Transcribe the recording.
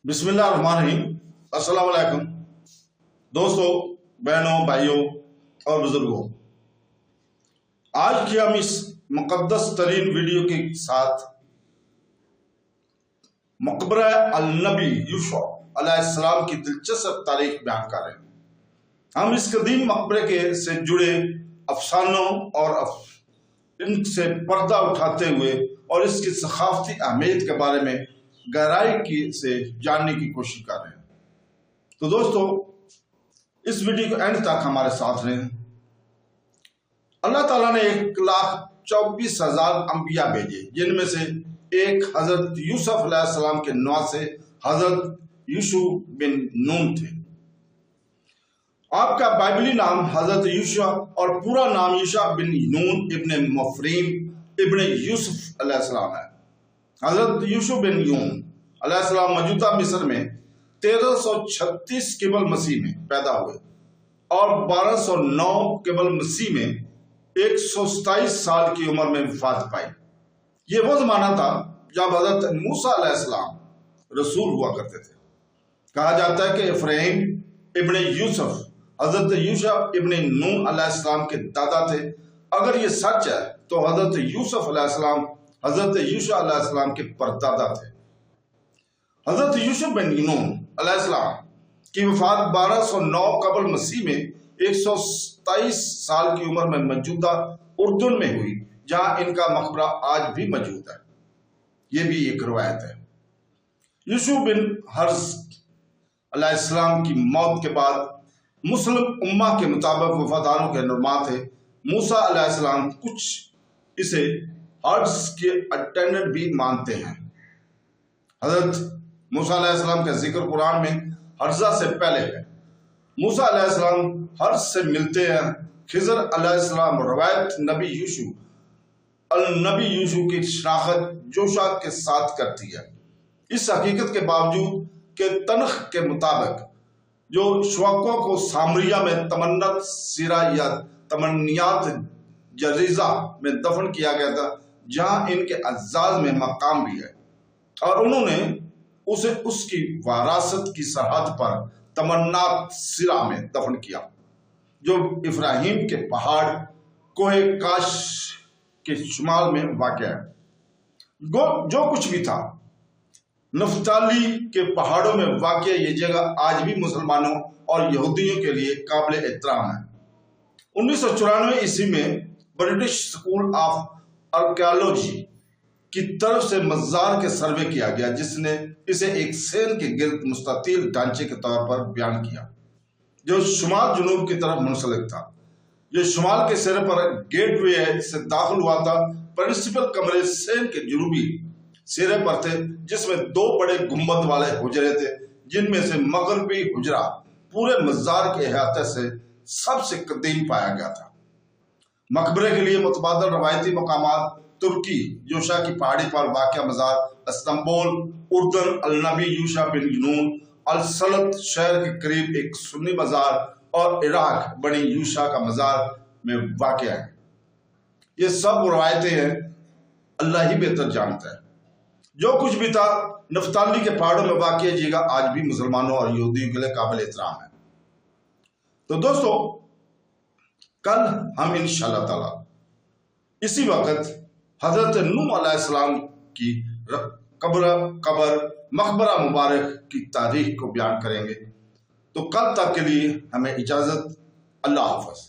बिस्मिल्लाहिर्रहमानिर्रहीम। अस्सलाम वालेकुम दोस्तों, बहनों, भाइयों और बुजुर्गों, आज की हम इस मुकद्दस तरीन वीडियो के साथ मकबरा अल-नबी यूसुफ अलैहिस्सलाम की दिलचस्प तारीख बयान कर रहे हैं। हम इस कदीम मकबरे के से जुड़े अफसानों और इनसे पर्दा उठाते हुए और इसकी सखाफती अहमियत के बारे में गहराई से जानने की कोशिश कर रहे हैं। तो दोस्तों, इस वीडियो को एंड तक हमारे साथ रहें। अल्लाह ताला ने 1,24,000 अंबिया भेजे, जिनमें से एक हजरत यूसुफ अलैहिस्सलाम के नवासे हजरत यूसुफ बिन नून थे। आपका बाइबली नाम हजरत यूसुफ और पूरा नाम यूसुफ बिन नून इब्ने मफरीम इब्ने यूसुफ अलैहिस्सलाम है। हजरत यूसुफ बिन नून अलैहिस्सलाम मौजूदा मिस्र में 1336 क़िबल मसीह में पैदा हुए और 1209 क़िबल मसीह में 127 साल की उम्र में वफात पाई। ये वो जमाना था जब हजरत मूसा अलैहिस्सलाम रसूल हुआ करते थे। कहा जाता है कि इब्राहीम इब्ने यूसुफ हजरत यूसुफ इब्ने नून अलैहिस्सलाम के दादा थे। अगर ये सच है तो हजरत यूसुफ अलैहिस्सलाम हजरत यूसुफ अलैहिस्सलाम के परदादा थे। हजरत यूसुफ बिन नून अलैहिस्सलाम की वफात 1209 क़बल मसीह में 127 साल की उम्र में मौजूदा उर्दन में हुई, जहां इनका मकबरा आज भी मौजूद है। ये भी एक रवायत है। यूसुफ बिन हर्ज अलैहिस्सलाम की मौत के बाद मुस्लिम उम्मा के मुताबिक वफादारों के नुमा थे। मूसा अलैहिस्सलाम कुछ इसे हर्ज के अटेंडेंट भी मानते हैं। हजरत मूसा अलैहिस्सलाम का जिक्र कुरान में हर्जा से पहले है। मूसा अलैहिस्सलाम हर्ज से मिलते हैं। खिजर अलैहिस्सलाम रवायत नबी यूसुफ की शनाख्त जोशा के साथ करती है। इस हकीकत के बावजूद कि तनख के मुताबिक जो शुआकों को सामरिया में तमन्नत सिरा या तमन्नियात जरीजा में दफन किया गया था, जहां इनके अज्जाज में मकाम भी है, और उन्होंने उसे उसकी वारासत की सरहद पर तमन्नात सिरा में दफन किया, जो इब्राहिम के पहाड़ कोहे काश के शुमाल में वाक़ है। जो कुछ भी था, नफ्ताली के पहाड़ों में वाक़ ये जगह आज भी मुसलमानों और यहूदियों के लिए काबिल एहतराम है। 1994 ईस्वी में ब्रिटिश स्कूल ऑफ आर्कियोलॉजी की तरफ से मज़ार के सर्वे किया गया, जिसने इसे एक सेन के गिर्द मुस्ततील ढांचे के तौर पर बयान किया, जो शुमाल जुनूब की तरफ मुंसलिक था। जो शुमाल के सिरे पर गेटवे से दाखिल हुआ था। प्रिंसिपल कमरे सेन के जुनूबी सिरे पर थे, जिसमें 2 बड़े गुंबद वाले हुजरे थे, जिनमें से मगरबी हुजरा पूरे मज़ार के अहाते से सबसे कदीम पाया गया था। मकबरे के लिए मुतबादल रवायती मकामात तुर्की जोशा की पहाड़ी पर वाक़या मज़ार, इस्तांबुल उर्दन अल-नबी यूसुफ बिन नून अल-सलत शहर के करीब एक सुन्नी मज़ार और इराक बनी यूशा का मज़ार में वाक़या है। ये सब रवायतें हैं, अल्लाह ही बेहतर जानता है। जो कुछ भी था, नफ्ताली के पहाड़ों में वाक़या जगह आज भी मुसलमानों और यहूदियों के लिए काबिल एहतराम है। तो दोस्तों, कल हम इंशाअल्लाह ताला इसी वक्त हजरत नूह अलैहिस्सलाम की मकबरा मुबारक की तारीख को बयान करेंगे। तो कल तक के लिए हमें इजाज़त। अल्लाह हाफ़िज़।